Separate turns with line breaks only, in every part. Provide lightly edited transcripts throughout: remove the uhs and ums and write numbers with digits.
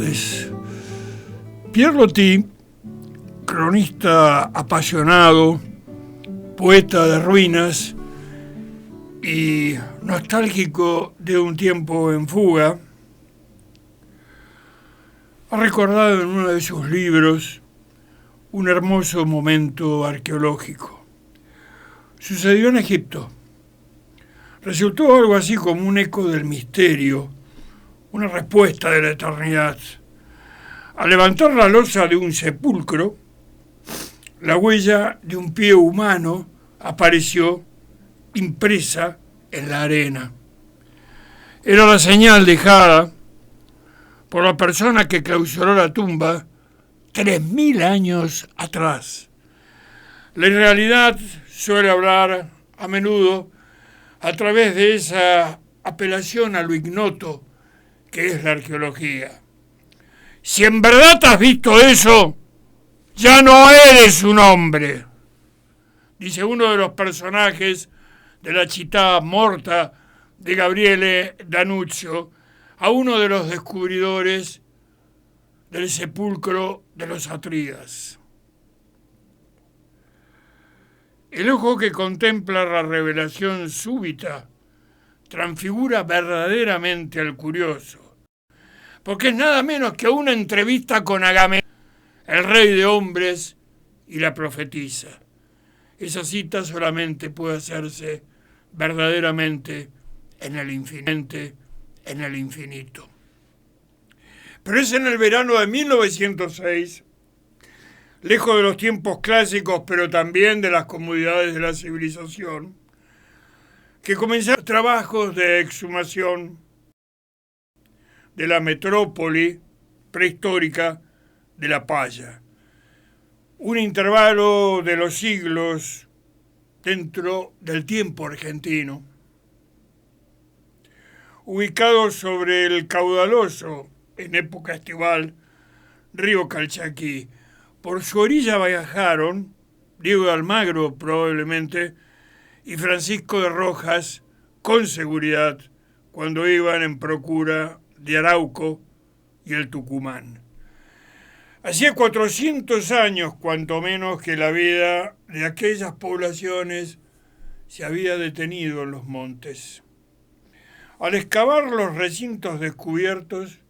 tardes. Pierre Loti, cronista apasionado, poeta de ruinas y nostálgico de un tiempo en fuga, ha recordado en uno de sus libros un hermoso momento arqueológico. Sucedió en Egipto. Resultó algo así como un eco del misterio, una respuesta de la eternidad. Al levantar la losa de un sepulcro, la huella de un pie humano apareció impresa en la arena. Era la señal dejada por la persona que clausuró la tumba 3000 años atrás. La irrealidad suele hablar a menudo a través de esa apelación a lo ignoto que es la arqueología. Si en verdad has visto eso, ya no eres un hombre, dice uno de los personajes de la Città Morta de Gabriele D'Annunzio a uno de los descubridores del sepulcro de los Atrídas. El ojo que contempla la revelación súbita transfigura verdaderamente al curioso, porque es nada menos que una entrevista con Agamenón, el rey de hombres y la profetisa. Esa cita solamente puede hacerse verdaderamente en el infinito. Pero es en el verano de 1906, lejos de los tiempos clásicos, pero también de las comodidades de la civilización, que comenzaron trabajos de exhumación de la metrópoli prehistórica de La Palla. Un intervalo de los siglos dentro del tiempo argentino, ubicado sobre el caudaloso, en época estival, río Calchaquí. Por su orilla viajaron Diego de Almagro probablemente y Francisco de Rojas con seguridad cuando iban en procura de Arauco y el Tucumán. Hacía 400 años, cuanto menos, que la vida de aquellas poblaciones se había detenido en los montes. Al excavar los recintos descubiertos,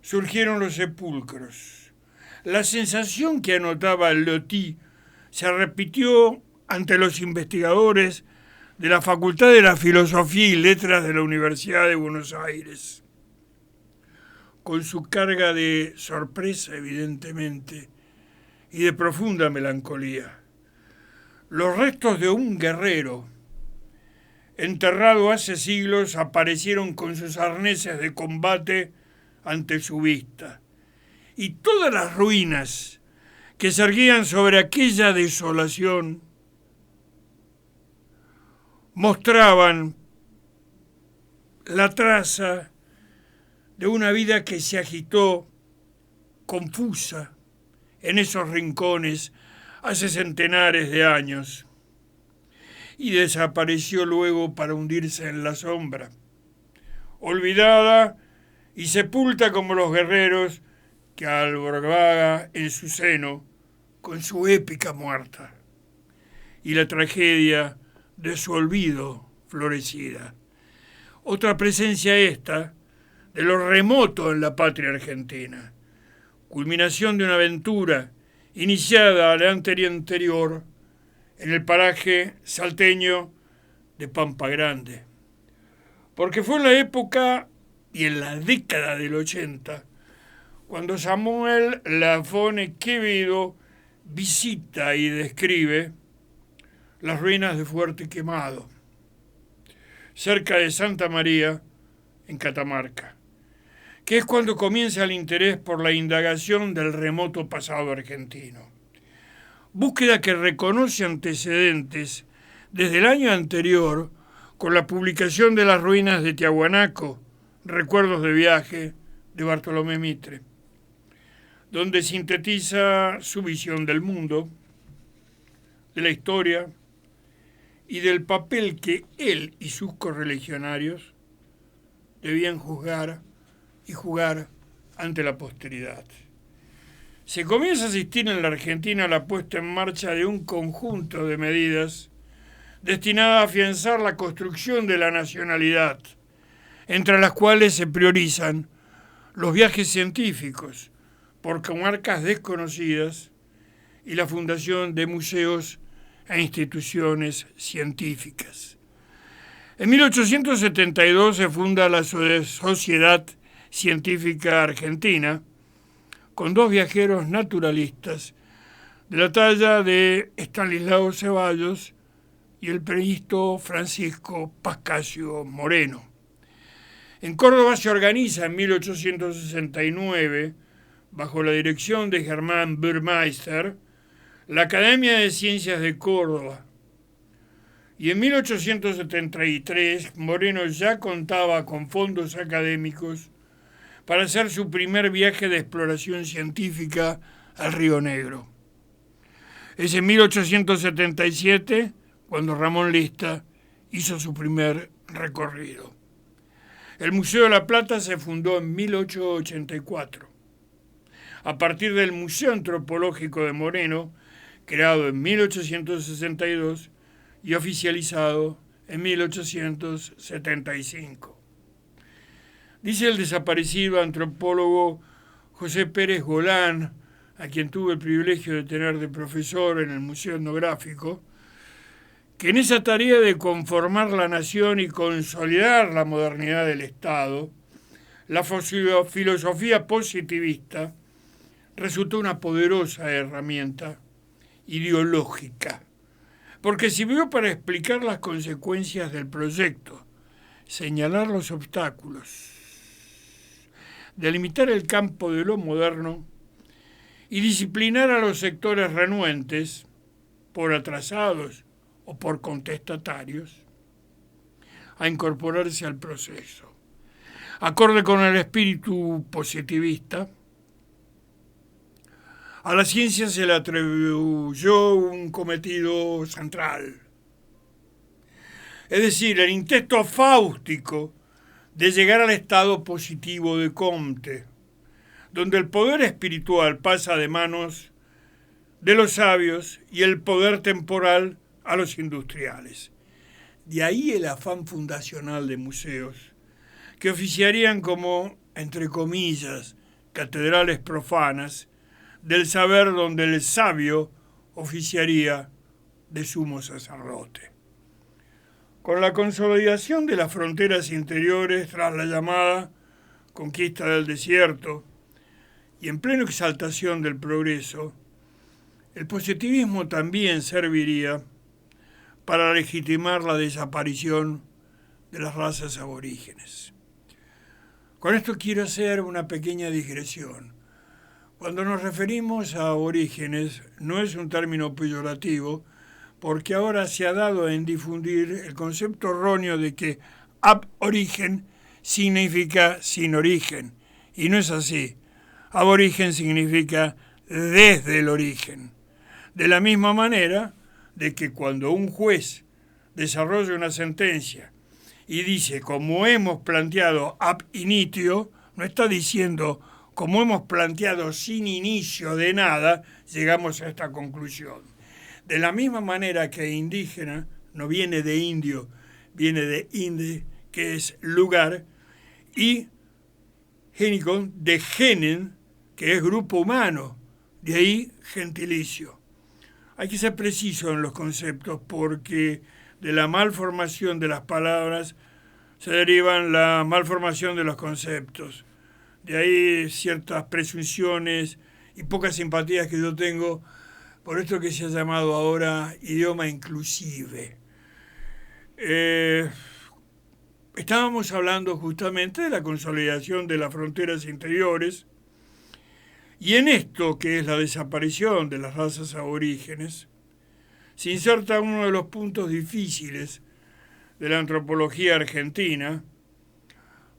surgieron los sepulcros. La sensación que anotaba Loti se repitió ante los investigadores de la Facultad de la Filosofía y Letras de la Universidad de Buenos Aires, con su carga de sorpresa, evidentemente, y de profunda melancolía. Los restos de un guerrero, enterrado hace siglos, aparecieron con sus arneses de combate ante su vista, y todas las ruinas que se erguían sobre aquella desolación mostraban la traza de una vida que se agitó confusa en esos rincones hace centenares de años y desapareció luego para hundirse en la sombra, olvidada y sepulta como los guerreros que albergaba en su seno con su épica muerta y la tragedia de su olvido florecida. Otra presencia esta de lo remoto en la patria argentina, culminación de una aventura iniciada al anterior en el paraje salteño de Pampa Grande. Porque fue en la época y en la década del 80 cuando Samuel Lafone Quevedo visita y describe las ruinas de Fuerte Quemado, cerca de Santa María, en Catamarca, que es cuando comienza el interés por la indagación del remoto pasado argentino. Búsqueda que reconoce antecedentes desde el año anterior con la publicación de las ruinas de Tiahuanaco, Recuerdos de viaje, de Bartolomé Mitre, donde sintetiza su visión del mundo, de la historia y del papel que él y sus correligionarios debían juzgar y jugar ante la posteridad. Se comienza a asistir en la Argentina a la puesta en marcha de un conjunto de medidas destinadas a afianzar la construcción de la nacionalidad, entre las cuales se priorizan los viajes científicos por comarcas desconocidas y la fundación de museos e instituciones científicas. En 1872 se funda la Sociedad Científica Argentina, con dos viajeros naturalistas de la talla de Estanislao Ceballos y el periodista Francisco Pascasio Moreno. En Córdoba se organiza en 1869, bajo la dirección de Germán Burmeister, la Academia de Ciencias de Córdoba. Y en 1873 Moreno ya contaba con fondos académicos para hacer su primer viaje de exploración científica al Río Negro. Es en 1877 cuando Ramón Lista hizo su primer recorrido. El Museo de la Plata se fundó en 1884. A partir del Museo Antropológico de Moreno, creado en 1862 y oficializado en 1875. Dice el desaparecido antropólogo José Pérez Golán, a quien tuve el privilegio de tener de profesor en el Museo Etnográfico, que en esa tarea de conformar la nación y consolidar la modernidad del Estado, la filosofía positivista resultó una poderosa herramienta ideológica, porque sirvió para explicar las consecuencias del proyecto, señalar los obstáculos, delimitar el campo de lo moderno y disciplinar a los sectores renuentes, por atrasados o por contestatarios, a incorporarse al proceso. Acorde con el espíritu positivista, a la ciencia se le atribuyó un cometido central, es decir, el intento fáustico de llegar al estado positivo de Comte, donde el poder espiritual pasa de manos de los sabios y el poder temporal a los industriales. De ahí el afán fundacional de museos, que oficiarían como, entre comillas, catedrales profanas del saber, donde el sabio oficiaría de sumo sacerdote. Con la consolidación de las fronteras interiores tras la llamada conquista del desierto y en plena exaltación del progreso, el positivismo también serviría para legitimar la desaparición de las razas aborígenes. Con esto quiero hacer una pequeña digresión. Cuando nos referimos a aborígenes, no es un término peyorativo, porque ahora se ha dado en difundir el concepto erróneo de que ab origen significa sin origen, y no es así. Aborigen significa desde el origen. De la misma manera de que cuando un juez desarrolla una sentencia y dice, como hemos planteado ab initio, no está diciendo, como hemos planteado sin inicio de nada, llegamos a esta conclusión. De la misma manera que indígena no viene de indio, viene de inde, que es lugar, y génico de genen, que es grupo humano, de ahí gentilicio. Hay que ser preciso en los conceptos porque de la malformación de las palabras se derivan la malformación de los conceptos. De ahí ciertas presunciones y pocas simpatías que yo tengo por esto que se ha llamado ahora idioma inclusive. Estábamos hablando justamente de la consolidación de las fronteras interiores y en esto, que es la desaparición de las razas aborígenes, se inserta uno de los puntos difíciles de la antropología argentina,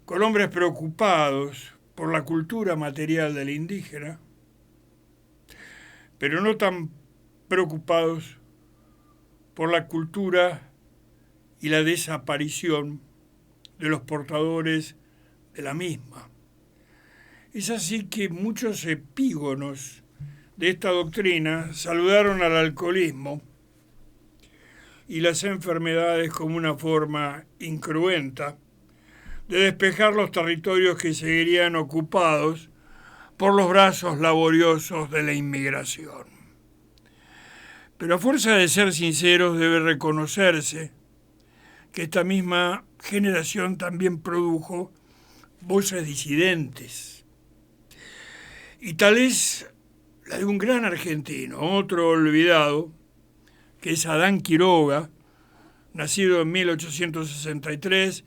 con hombres preocupados por la cultura material del indígena, pero no tan preocupados por la cultura y la desaparición de los portadores de la misma. Es así que muchos epígonos de esta doctrina saludaron al alcoholismo y las enfermedades como una forma incruenta de despejar los territorios que seguirían ocupados por los brazos laboriosos de la inmigración. Pero a fuerza de ser sinceros debe reconocerse que esta misma generación también produjo voces disidentes. Y tal es la de un gran argentino, otro olvidado, que es Adán Quiroga, nacido en 1863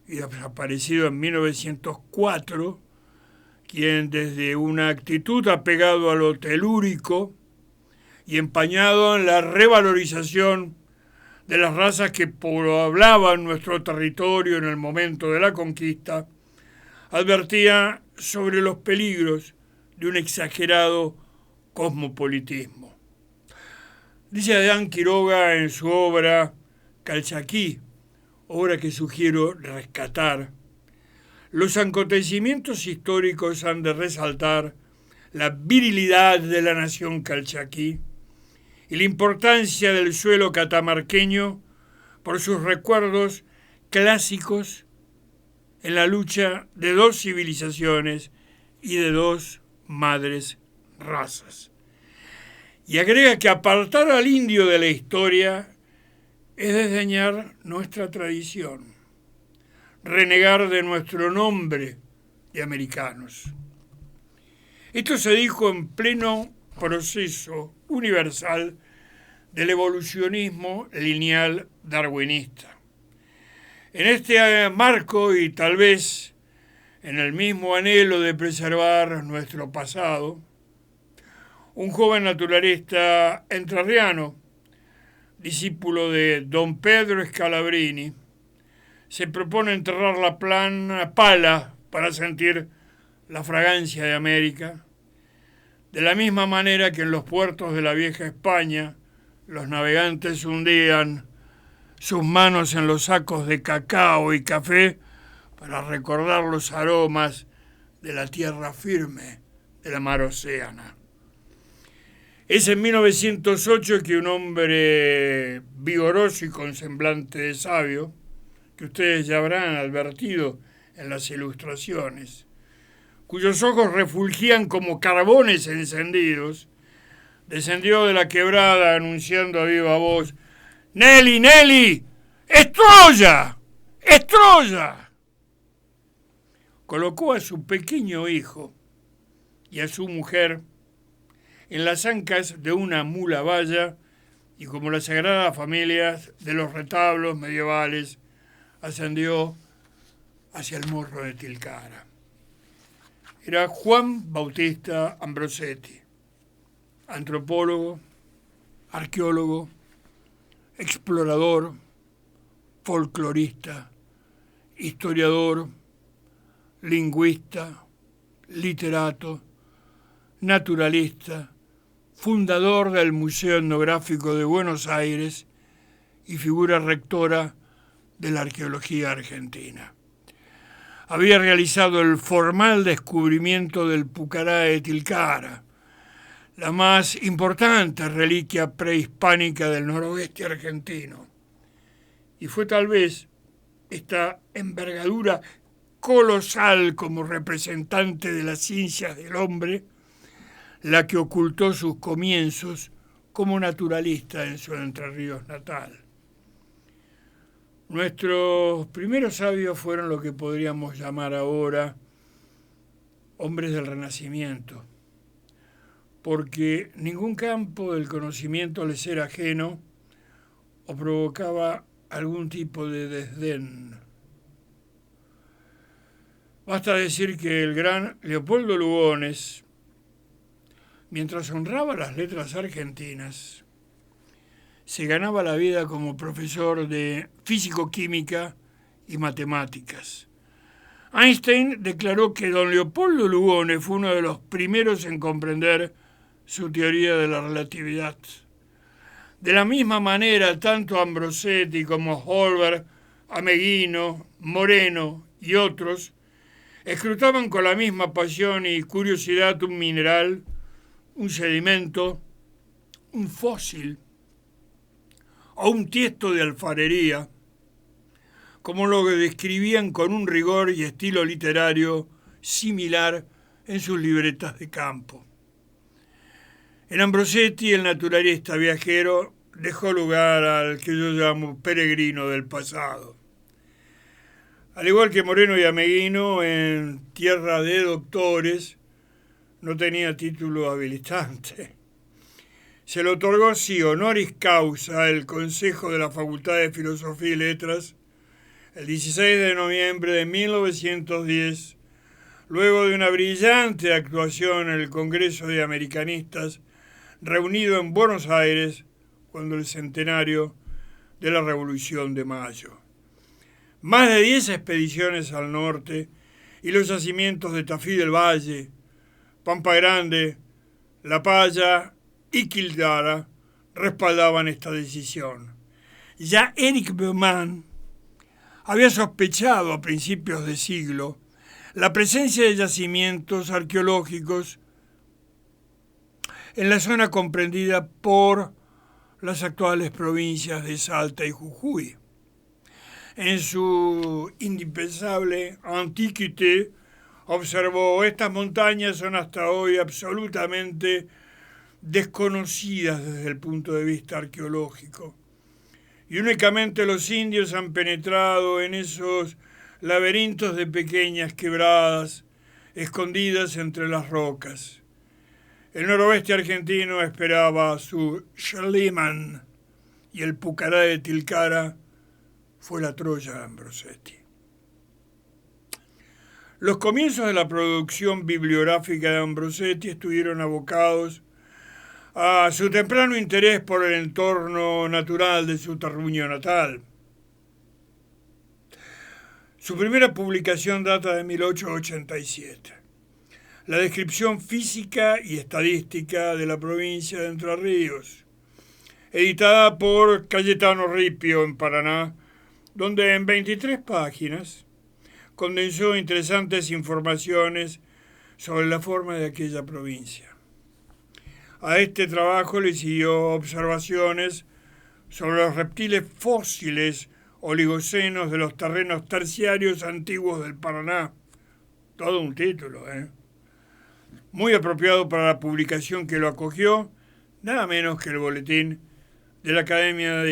y desaparecido en 1904, quien desde una actitud apegado a lo telúrico y empañado en la revalorización de las razas que poblaban nuestro territorio en el momento de la conquista, advertía sobre los peligros de un exagerado cosmopolitismo. Dice Adán Quiroga en su obra Calchaquí, obra que sugiero rescatar: los acontecimientos históricos han de resaltar la virilidad de la nación calchaquí y la importancia del suelo catamarqueño por sus recuerdos clásicos en la lucha de dos civilizaciones y de dos madres razas. Y agrega que apartar al indio de la historia es desdeñar nuestra tradición, renegar de nuestro nombre de americanos. Esto se dijo en pleno proceso universal del evolucionismo lineal darwinista. En este marco y tal vez en el mismo anhelo de preservar nuestro pasado, un joven naturalista entrerriano, discípulo de don Pedro Scalabrini, se propone enterrar la pala para sentir la fragancia de América, de la misma manera que en los puertos de la vieja España los navegantes hundían sus manos en los sacos de cacao y café para recordar los aromas de la tierra firme de la mar Océana. Es en 1908 que un hombre vigoroso y con semblante de sabio, que ustedes ya habrán advertido en las ilustraciones, cuyos ojos refulgían como carbones encendidos, descendió de la quebrada anunciando a viva voz: ¡Nelly, Nelly! ¡Es Troya! ¡Es Troya! Colocó a su pequeño hijo y a su mujer en las ancas de una mula valla y, como la Sagrada Familia de los retablos medievales, ascendió hacia el morro de Tilcara. Era Juan Bautista Ambrosetti, antropólogo, arqueólogo, explorador, folclorista, historiador, lingüista, literato, naturalista, fundador del Museo Etnográfico de Buenos Aires y figura rectora de la arqueología argentina. Había realizado el formal descubrimiento del Pucará de Tilcara, la más importante reliquia prehispánica del noroeste argentino. Y fue tal vez esta envergadura colosal como representante de las ciencias del hombre la que ocultó sus comienzos como naturalista en su Entre Ríos natal. Nuestros primeros sabios fueron lo que podríamos llamar ahora hombres del Renacimiento, porque ningún campo del conocimiento les era ajeno o provocaba algún tipo de desdén. Basta decir que el gran Leopoldo Lugones, mientras honraba las letras argentinas, se ganaba la vida como profesor de físico-química y matemáticas. Einstein declaró que don Leopoldo Lugones fue uno de los primeros en comprender su teoría de la relatividad. De la misma manera, tanto Ambrosetti como Holberg, Ameghino, Moreno y otros escrutaban con la misma pasión y curiosidad un mineral, un sedimento, un fósil o un tiesto de alfarería, como lo describían con un rigor y estilo literario similar en sus libretas de campo. En Ambrosetti, el naturalista viajero dejó lugar al que yo llamo peregrino del pasado. Al igual que Moreno y Ameguino, en Tierra de Doctores no tenía título habilitante. Se le otorgó sí honoris causa el Consejo de la Facultad de Filosofía y Letras el 16 de noviembre de 1910, luego de una brillante actuación en el Congreso de Americanistas reunido en Buenos Aires cuando el centenario de la Revolución de Mayo. Más de 10 expediciones al norte y los yacimientos de Tafí del Valle, Pampa Grande, La Palla y Quildara respaldaban esta decisión. Ya Eric Baumann había sospechado a principios de siglo la presencia de yacimientos arqueológicos en la zona comprendida por las actuales provincias de Salta y Jujuy. En su indispensable Antiquité observó: estas montañas son hasta hoy absolutamente desconocidas desde el punto de vista arqueológico, y únicamente los indios han penetrado en esos laberintos de pequeñas quebradas escondidas entre las rocas. El noroeste argentino esperaba su Schliemann y el Pucará de Tilcara fue la Troya de Ambrosetti. Los comienzos de la producción bibliográfica de Ambrosetti estuvieron abocados a su temprano interés por el entorno natural de su terruño natal. Su primera publicación data de 1887. La descripción física y estadística de la provincia de Entre Ríos, editada por Cayetano Ripio en Paraná, donde en 23 páginas condensó interesantes informaciones sobre la forma de aquella provincia. A este trabajo le siguió observaciones sobre los reptiles fósiles oligocenos de los terrenos terciarios antiguos del Paraná. Todo un título, muy apropiado para la publicación que lo acogió, nada menos que el boletín de la Academia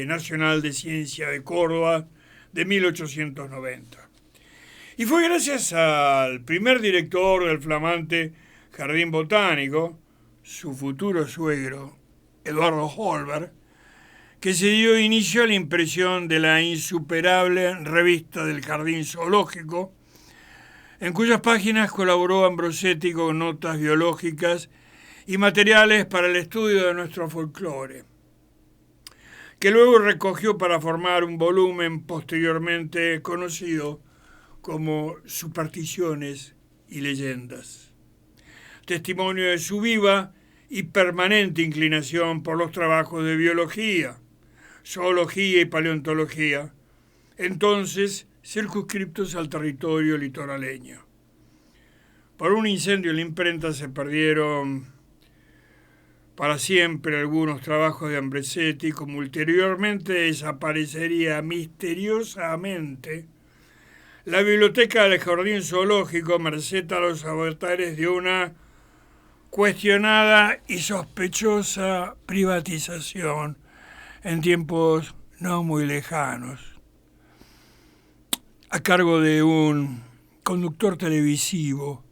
Nacional de Ciencia de Córdoba de 1890. Y fue gracias al primer director del flamante Jardín Botánico, su futuro suegro, Eduardo Holberg, que se dio inicio a la impresión de la insuperable revista del Jardín Zoológico, en cuyas páginas colaboró Ambrosetti con notas biológicas y materiales para el estudio de nuestro folclore, que luego recogió para formar un volumen posteriormente conocido como Supersticiones y Leyendas, testimonio de su viva y permanente inclinación por los trabajos de biología, zoología y paleontología, entonces circunscriptos al territorio litoraleño. Por un incendio en la imprenta se perdieron para siempre algunos trabajos de Ambrosetti, como ulteriormente desaparecería misteriosamente la biblioteca del Jardín Zoológico, merced a los avatares de una cuestionada y sospechosa privatización en tiempos no muy lejanos, a cargo de un conductor televisivo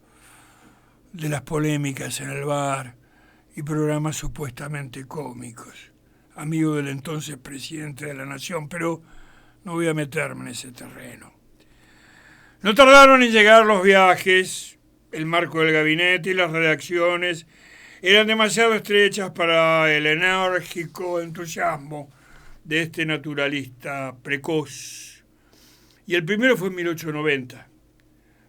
de las polémicas en el bar y programas supuestamente cómicos, amigo del entonces presidente de la Nación, pero no voy a meterme en ese terreno. No tardaron en llegar los viajes. El marco del gabinete y las redacciones eran demasiado estrechas para el enérgico entusiasmo de este naturalista precoz. Y el primero fue en 1890,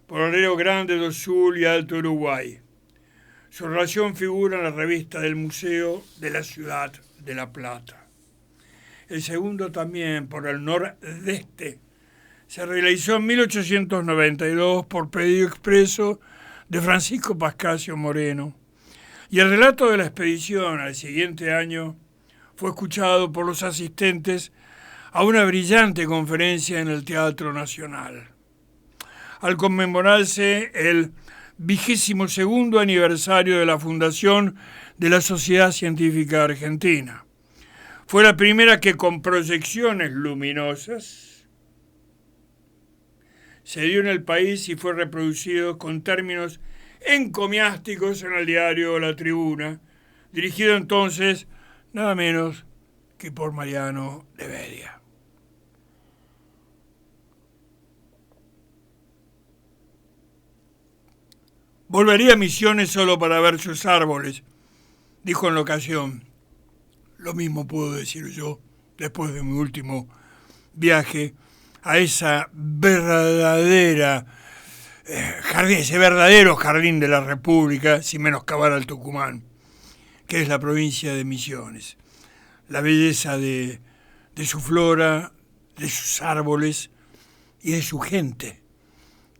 por Río Grande do Sul y Alto Uruguay. Su relación figura en la revista del Museo de la Ciudad de La Plata. El segundo también por el nordeste, se realizó en 1892 por pedido expreso de Francisco Pascasio Moreno, y el relato de la expedición al siguiente año fue escuchado por los asistentes a una brillante conferencia en el Teatro Nacional, al conmemorarse el 22º aniversario de la fundación de la Sociedad Científica Argentina. Fue la primera que, con proyecciones luminosas, se dio en el país y fue reproducido con términos encomiásticos en el diario La Tribuna, dirigido entonces nada menos que por Mariano de Bedia. Volvería a Misiones solo para ver sus árboles, dijo en la ocasión. Lo mismo puedo decir yo después de mi último viaje a esa verdadera jardín, ese verdadero jardín de la República, sin menoscabar al Tucumán, que es la provincia de Misiones. La belleza de su flora, de sus árboles y de su gente,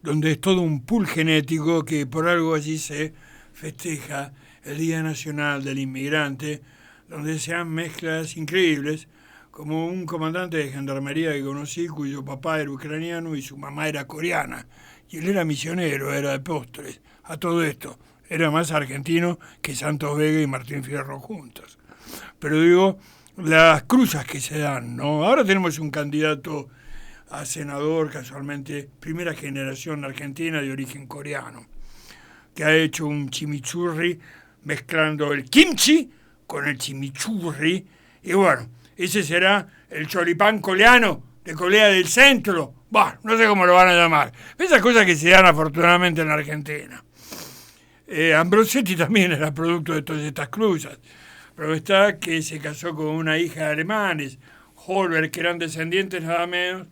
donde es todo un pool genético que por algo allí se festeja el Día Nacional del Inmigrante, donde se dan mezclas increíbles, como un comandante de gendarmería que conocí, cuyo papá era ucraniano y su mamá era coreana, y él era misionero, era de postres. A todo esto, era más argentino que Santos Vega y Martín Fierro juntos. Pero digo, las cruzas que se dan, ¿no? Ahora tenemos un candidato a senador, casualmente, primera generación argentina de origen coreano, que ha hecho un chimichurri mezclando el kimchi con el chimichurri, y bueno, ese será el choripán coreano de Corea del Centro. Bueno, no sé cómo lo van a llamar. Esas cosas que se dan afortunadamente en la Argentina. Ambrosetti también era producto de todas estas cruzas. Pero está que se casó con una hija de alemanes, Holberg, que eran descendientes nada menos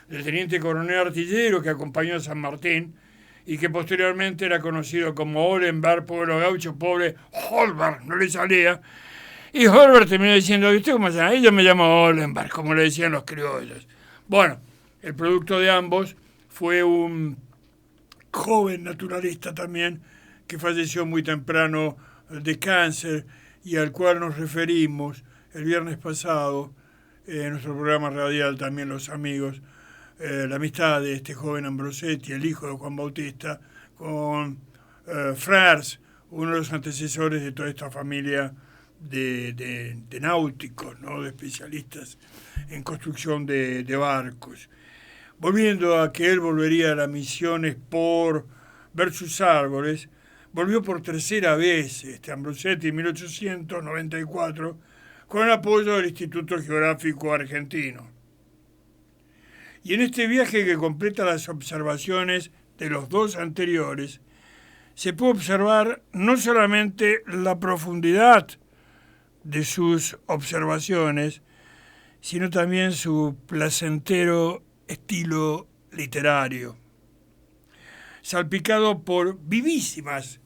del teniente coronel artillero que acompañó a San Martín y que posteriormente era conocido como Olenberg, pueblo gaucho, pobre Holberg, no le salía. Y Holberg terminó diciendo, ¿y usted cómo se llama? Yo me llamo Olenberg, como le decían los criollos. Bueno, el producto de ambos fue un joven naturalista también, que falleció muy temprano de cáncer y al cual nos referimos el viernes pasado en nuestro programa radial, también los amigos, la amistad de este joven Ambrosetti, el hijo de Juan Bautista, con Frers, uno de los antecesores de toda esta familia de náuticos, ¿no? De especialistas en construcción de barcos. Volviendo a que él volvería a las Misiones por ver sus árboles, volvió por tercera vez Ambrosetti en 1894 con el apoyo del Instituto Geográfico Argentino. Y en este viaje, que completa las observaciones de los dos anteriores, se puede observar no solamente la profundidad de sus observaciones, sino también su placentero estilo literario, salpicado por vivísimas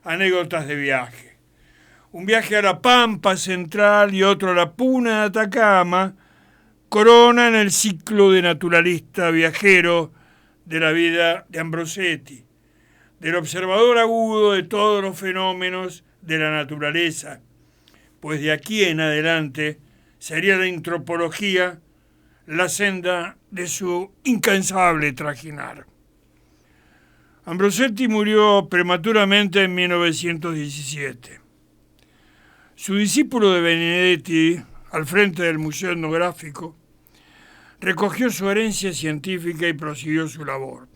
anécdotas de viaje. Un viaje a la Pampa Central y otro a la Puna de Atacama coronan el ciclo de naturalista viajero de la vida de Ambrosetti, del observador agudo de todos los fenómenos de la naturaleza, pues de aquí en adelante sería la antropología la senda de su incansable trajinar. Ambrosetti murió prematuramente en 1917. Su discípulo de Benedetti, al frente del Museo Etnográfico, recogió su herencia científica y prosiguió su labor.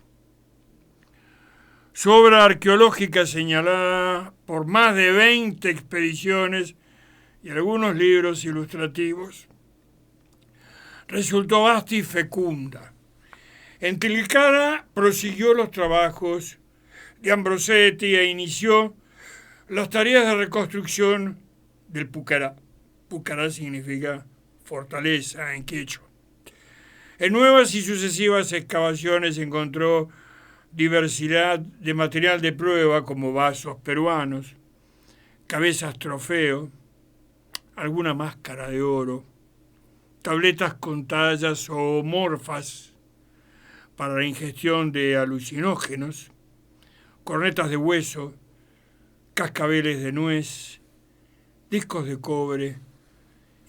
Su obra arqueológica, señalada por más de 20 expediciones y algunos libros ilustrativos, resultó vasta y fecunda. En Tilcara prosiguió los trabajos de Ambrosetti e inició las tareas de reconstrucción del Pucará. Pucará significa fortaleza en quechua. En nuevas y sucesivas excavaciones encontró diversidad de material de prueba como vasos peruanos, cabezas trofeo, alguna máscara de oro, tabletas con tallas zoomorfas, para la ingestión de alucinógenos, cornetas de hueso, cascabeles de nuez, discos de cobre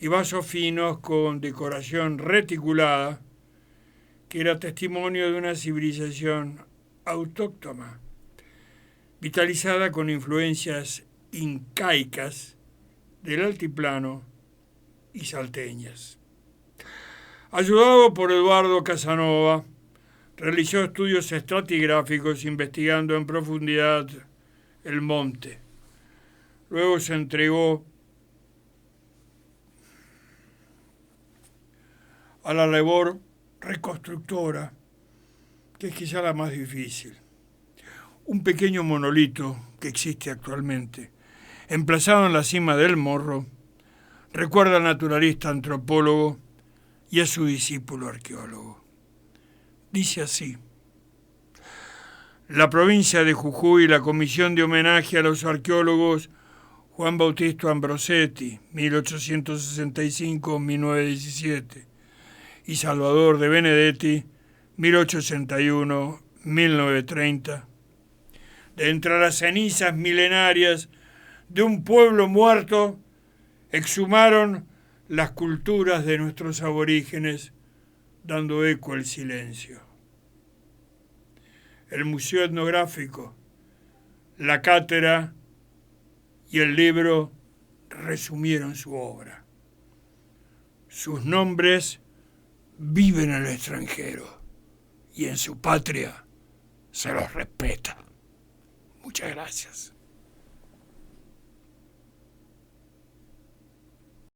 y vasos finos con decoración reticulada, que era testimonio de una civilización autóctona, vitalizada con influencias incaicas del altiplano y salteñas. Ayudado por Eduardo Casanova, realizó estudios estratigráficos investigando en profundidad el monte. Luego se entregó a la labor reconstructora, que es quizá la más difícil. Un pequeño monolito que existe actualmente, emplazado en la cima del Morro, recuerda al naturalista antropólogo y a su discípulo arqueólogo. Dice así: la provincia de Jujuy y la Comisión de Homenaje a los Arqueólogos Juan Bautista Ambrosetti, 1865-1917, y Salvador de Benedetti, 1861-1930, de entre las cenizas milenarias de un pueblo muerto, exhumaron las culturas de nuestros aborígenes, dando eco al silencio. El Museo Etnográfico, la cátedra y el libro resumieron su obra. Sus nombres viven en el extranjero y en su patria se los respeta. Muchas gracias.